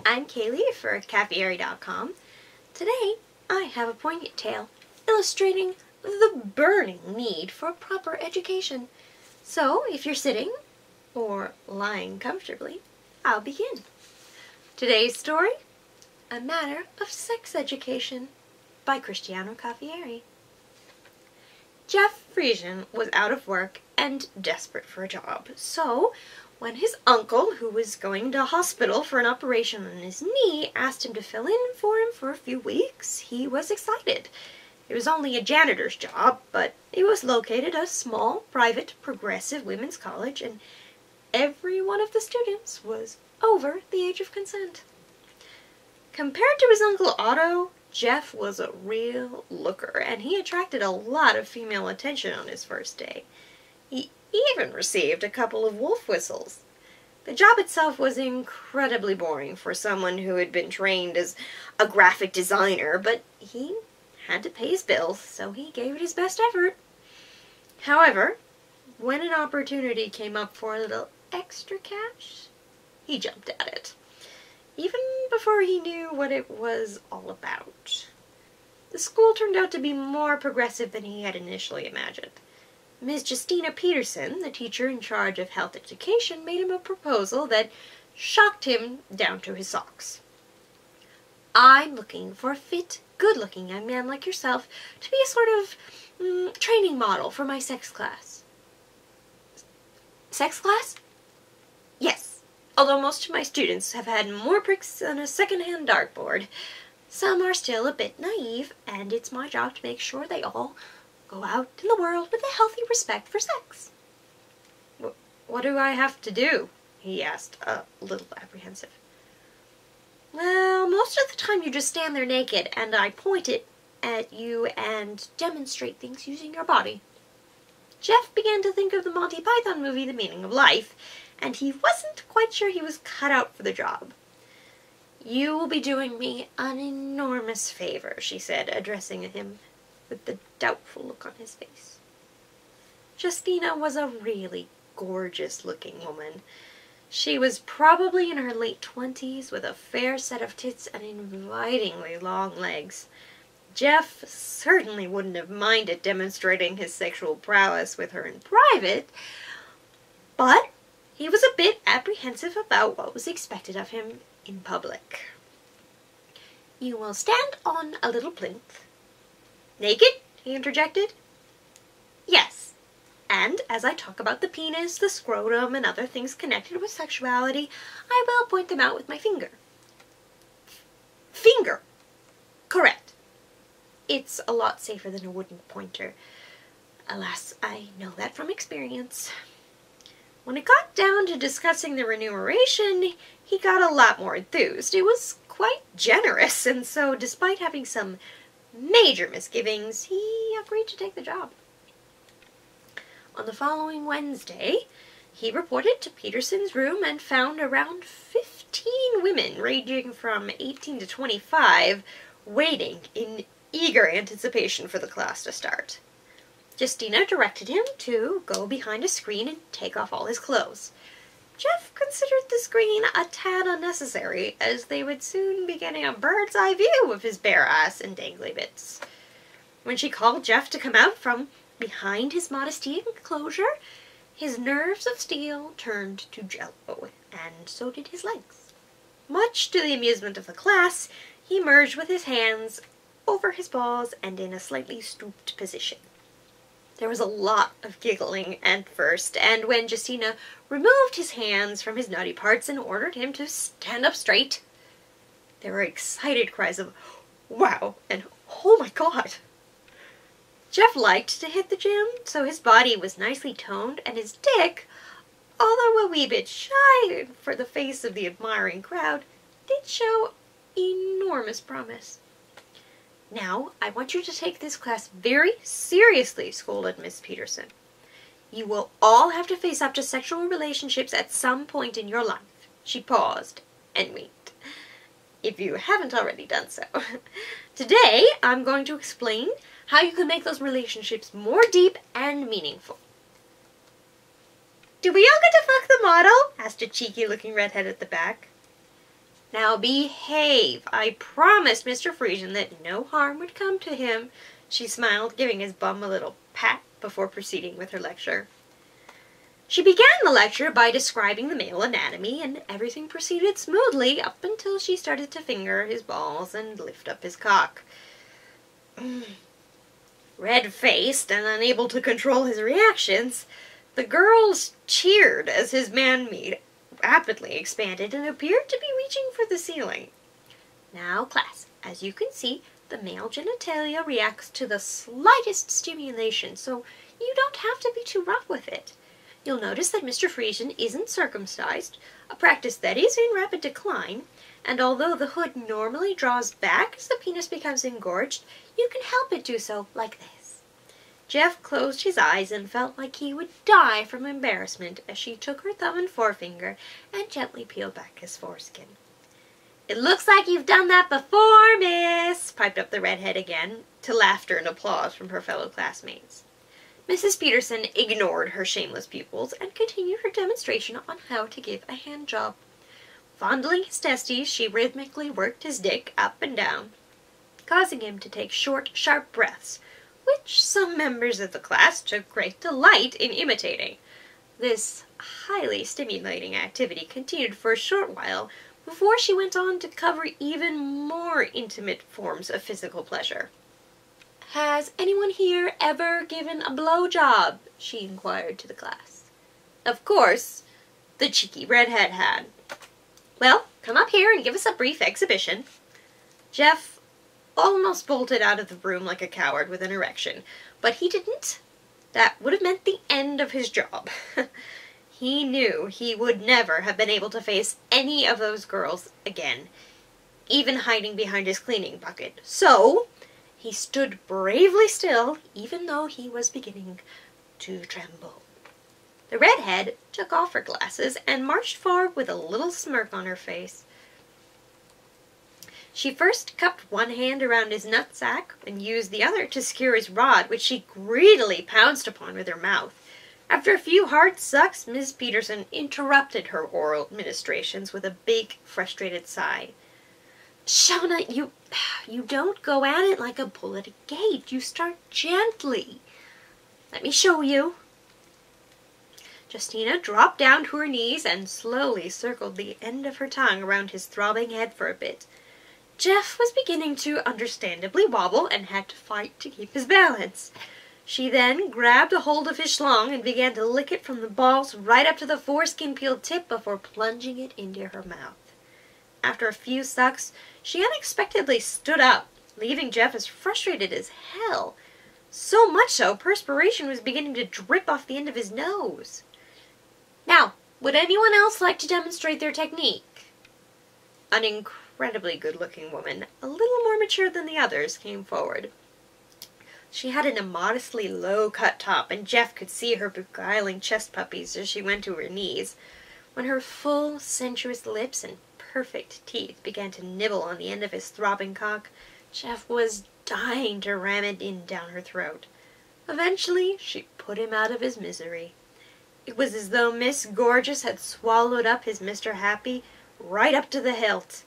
I'm Kaylee for caffieri.com. Today, I have a poignant tale illustrating the burning need for proper education. So, if you're sitting or lying comfortably, I'll begin. Today's story, A Matter of Sex Education by Cristiano Caffieri. Jeff Friesian was out of work and desperate for a job, so when his uncle, who was going to hospital for an operation on his knee, asked him to fill in for him for a few weeks, he was excited. It was only a janitor's job, but it was located at a small, private, progressive women's college, and every one of the students was over the age of consent. Compared to his Uncle Otto, Jeff was a real looker, and he attracted a lot of female attention on his first day. He even received a couple of wolf whistles. The job itself was incredibly boring for someone who had been trained as a graphic designer, but he had to pay his bills, so he gave it his best effort. However, when an opportunity came up for a little extra cash, he jumped at it, even before he knew what it was all about. The school turned out to be more progressive than he had initially imagined. Ms. Justina Peterson, the teacher in charge of health education, made him a proposal that shocked him down to his socks. "I'm looking for a fit, good-looking young man like yourself to be a sort of training model for my sex class." Sex class? Yes, although most of my students have had more pricks than a second-hand dartboard. Some are still a bit naive, and it's my job to make sure they all go out in the world with a healthy respect for sex. What do I have to do?" he asked, a little apprehensive. "Well, most of the time you just stand there naked, and I point it at you and demonstrate things using your body." Jeff began to think of the Monty Python movie, The Meaning of Life, and he wasn't quite sure he was cut out for the job. "You will be doing me an enormous favor," she said, addressing him with the doubtful look on his face. Justina was a really gorgeous-looking woman. She was probably in her late 20s, with a fair set of tits and invitingly long legs. Jeff certainly wouldn't have minded demonstrating his sexual prowess with her in private, but he was a bit apprehensive about what was expected of him in public. "You will stand on a little plinth." "Naked?" he interjected. "Yes. And as I talk about the penis, the scrotum, and other things connected with sexuality, I will point them out with my finger." "Finger? Correct. It's a lot safer than a wooden pointer. Alas, I know that from experience." When it got down to discussing the remuneration, he got a lot more enthused. It was quite generous, and so, despite having some major misgivings, he agreed to take the job. On the following Wednesday, he reported to Peterson's room and found around 15 women, ranging from 18 to 25, waiting in eager anticipation for the class to start. Justina directed him to go behind a screen and take off all his clothes. Jeff considered the screen a tad unnecessary, as they would soon be getting a bird's-eye view of his bare ass and dangly bits. When she called Jeff to come out from behind his modesty enclosure, his nerves of steel turned to jello, and so did his legs. Much to the amusement of the class, he merged with his hands over his balls and in a slightly stooped position. There was a lot of giggling at first, and when Justina removed his hands from his nutty parts and ordered him to stand up straight, there were excited cries of "Wow!" and "Oh my God!" Jeff liked to hit the gym, so his body was nicely toned, and his dick, although a wee bit shy for the face of the admiring crowd, did show enormous promise. "Now, I want you to take this class very seriously," scolded Miss Peterson. "You will all have to face up to sexual relationships at some point in your life." She paused and winked. "If you haven't already done so. Today, I'm going to explain how you can make those relationships more deep and meaningful." "Do we all get to fuck the model?" asked a cheeky-looking redhead at the back. Now behave. I promised Mr. Friesian that no harm would come to him. She smiled, giving his bum a little pat before proceeding with her lecture. She began the lecture by describing the male anatomy, and everything proceeded smoothly up until she started to finger his balls and lift up his cock. Red-faced and unable to control his reactions, the girls cheered as his man-meat rapidly expanded and appeared to be reaching for the ceiling. Now, class, as you can see, the male genitalia reacts to the slightest stimulation, so you don't have to be too rough with it. You'll notice that Mr. Friesian isn't circumcised, a practice that is in rapid decline, and although the hood normally draws back as the penis becomes engorged, you can help it do so like this. Jeff closed his eyes and felt like he would die from embarrassment as she took her thumb and forefinger and gently peeled back his foreskin. "It looks like you've done that before, miss," piped up the redhead again, to laughter and applause from her fellow classmates. Mrs. Peterson ignored her shameless pupils and continued her demonstration on how to give a hand job. Fondling his testes, she rhythmically worked his dick up and down, causing him to take short, sharp breaths, which some members of the class took great delight in imitating. This highly stimulating activity continued for a short while before she went on to cover even more intimate forms of physical pleasure. "Has anyone here ever given a blowjob?" she inquired to the class. Of course, the cheeky redhead had. "Well, come up here and give us a brief exhibition." Jeff almost bolted out of the room like a coward with an erection, but he didn't. That would have meant the end of his job. He knew he would never have been able to face any of those girls again, even hiding behind his cleaning bucket. So he stood bravely still, even though he was beginning to tremble. The redhead took off her glasses and marched forward with a little smirk on her face. She first cupped one hand around his nutsack and used the other to secure his rod, which she greedily pounced upon with her mouth. After a few hard sucks, Miss Peterson interrupted her oral ministrations with a big, frustrated sigh. "Shauna, you don't go at it like a bull at a gate. You start gently. Let me show you." Justina dropped down to her knees and slowly circled the end of her tongue around his throbbing head for a bit. Jeff was beginning to understandably wobble and had to fight to keep his balance. She then grabbed a hold of his schlong and began to lick it from the balls right up to the foreskin-peeled tip before plunging it into her mouth. After a few sucks, she unexpectedly stood up, leaving Jeff as frustrated as hell. So much so, perspiration was beginning to drip off the end of his nose. "Now, would anyone else like to demonstrate their technique?" An incredibly good-looking woman, a little more mature than the others, came forward. She had an immodestly low-cut top, and Jeff could see her beguiling chest puppies as she went to her knees. When her full, sensuous lips and perfect teeth began to nibble on the end of his throbbing cock, Jeff was dying to ram it in down her throat. Eventually, she put him out of his misery. It was as though Miss Gorgeous had swallowed up his Mr. Happy right up to the hilt.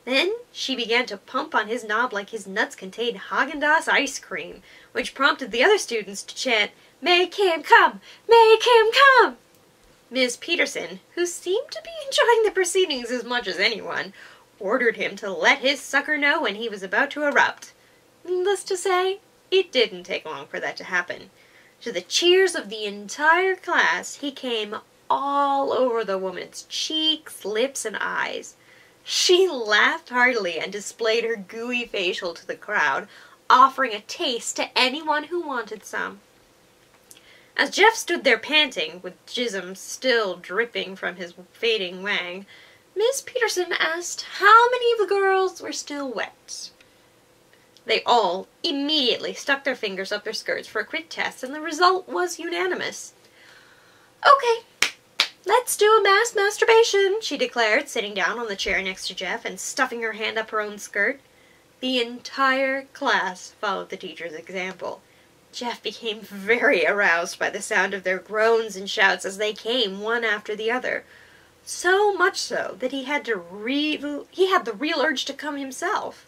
Then she began to pump on his knob like his nuts contained Haagen-Dazs ice cream, which prompted the other students to chant, "Make him come! Make him come!" Ms. Peterson, who seemed to be enjoying the proceedings as much as anyone, ordered him to let his sucker know when he was about to erupt. Needless to say, it didn't take long for that to happen. To the cheers of the entire class, he came all over the woman's cheeks, lips, and eyes. She laughed heartily and displayed her gooey facial to the crowd, offering a taste to anyone who wanted some. As Jeff stood there panting, with jism still dripping from his fading wang, Miss Peterson asked how many of the girls were still wet. They all immediately stuck their fingers up their skirts for a quick test, and the result was unanimous. "Okay, let's do a mass masturbation," she declared, sitting down on the chair next to Jeff and stuffing her hand up her own skirt. The entire class followed the teacher's example. Jeff became very aroused by the sound of their groans and shouts as they came one after the other. So much so that he had the real urge to come himself.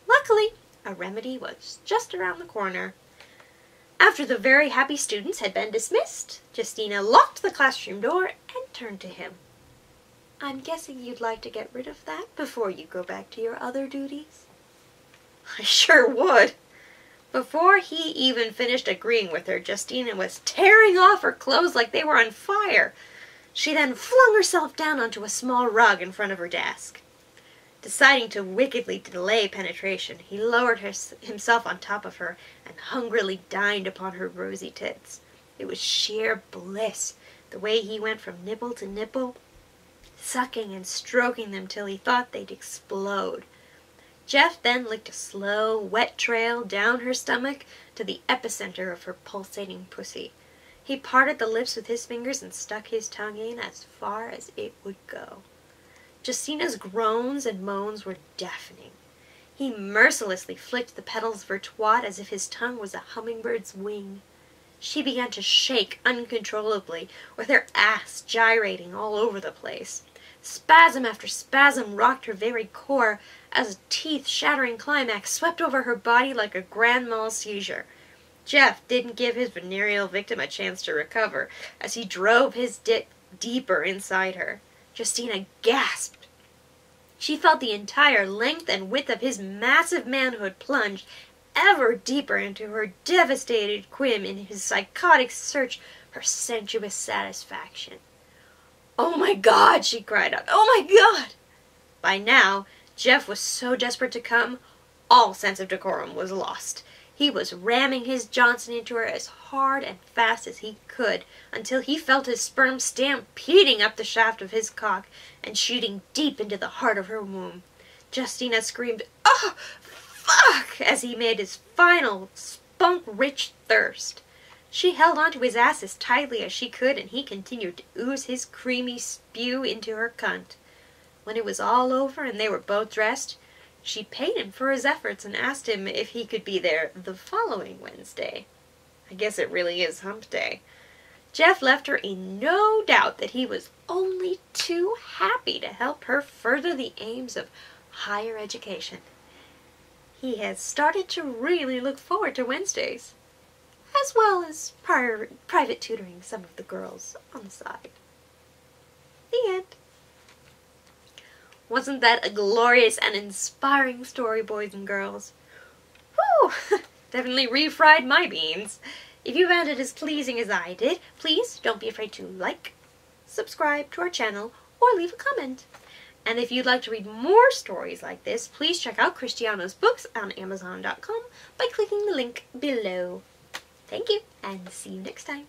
Luckily, a remedy was just around the corner. After the very happy students had been dismissed, Justina locked the classroom door and turned to him. "I'm guessing you'd like to get rid of that before you go back to your other duties?" "I sure would." Before he even finished agreeing with her, Justina was tearing off her clothes like they were on fire. She then flung herself down onto a small rug in front of her desk. Deciding to wickedly delay penetration, he lowered himself on top of her and hungrily dined upon her rosy tits. It was sheer bliss, the way he went from nipple to nipple, sucking and stroking them till he thought they'd explode. Jeff then licked a slow, wet trail down her stomach to the epicenter of her pulsating pussy. He parted the lips with his fingers and stuck his tongue in as far as it would go. Justina's groans and moans were deafening. He mercilessly flicked the petals of her twat as if his tongue was a hummingbird's wing. She began to shake uncontrollably, with her ass gyrating all over the place. Spasm after spasm rocked her very core as a teeth-shattering climax swept over her body like a grand mal seizure. Jeff didn't give his venereal victim a chance to recover as he drove his dick deeper inside her. Justina gasped. She felt the entire length and width of his massive manhood plunge ever deeper into her devastated quim in his psychotic search for sensuous satisfaction. "Oh my God!" she cried out. "Oh my God!" By now, Jeff was so desperate to come, all sense of decorum was lost. He was ramming his Johnson into her as hard and fast as he could until he felt his sperm stampeding up the shaft of his cock and shooting deep into the heart of her womb. Justina screamed, "Oh, fuck!" as he made his final spunk-rich thirst. She held onto his ass as tightly as she could, and he continued to ooze his creamy spew into her cunt. When it was all over and they were both dressed, she paid him for his efforts and asked him if he could be there the following Wednesday. I guess it really is hump day. Jeff left her in no doubt that he was only too happy to help her further the aims of higher education. He has started to really look forward to Wednesdays, as well as private tutoring some of the girls on the side. The end. Wasn't that a glorious and inspiring story, boys and girls? Whew! Definitely refried my beans. If you found it as pleasing as I did, please don't be afraid to like, subscribe to our channel, or leave a comment. And if you'd like to read more stories like this, please check out Cristiano's books on Amazon.com by clicking the link below. Thank you, and see you next time.